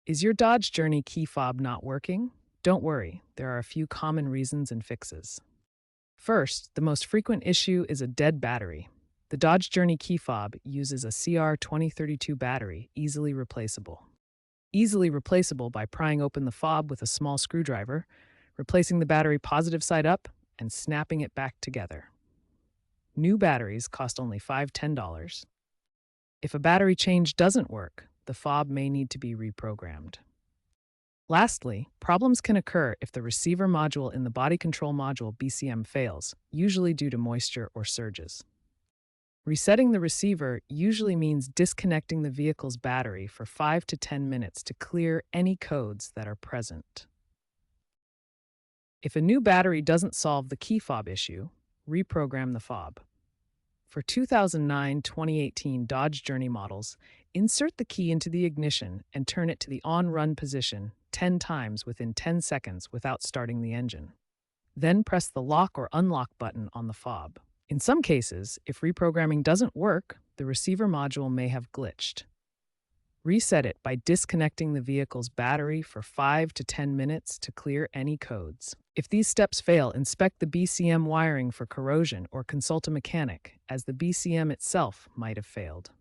Is your Dodge Journey key fob not working? Don't worry, there are a few common reasons and fixes. First, the most frequent issue is a dead battery. The Dodge Journey key fob uses a CR2032 battery, easily replaceable. Easily replaceable by prying open the fob with a small screwdriver, replacing the battery positive side up, and snapping it back together. New batteries cost only $5–10. If a battery change doesn't work, the fob may need to be reprogrammed. Lastly, problems can occur if the receiver module in the body control module BCM fails, usually due to moisture or surges. Resetting the receiver usually means disconnecting the vehicle's battery for 5 to 10 minutes to clear any codes that are present. If a new battery doesn't solve the key fob issue, reprogram the fob. For 2009-2018 Dodge Journey models, insert the key into the ignition and turn it to the on-run position 10 times within 10 seconds without starting the engine. Then press the lock or unlock button on the fob. In some cases, if reprogramming doesn't work, the receiver module may have glitched. Reset it by disconnecting the vehicle's battery for 5 to 10 minutes to clear any codes. If these steps fail, inspect the BCM wiring for corrosion or consult a mechanic, as the BCM itself might have failed.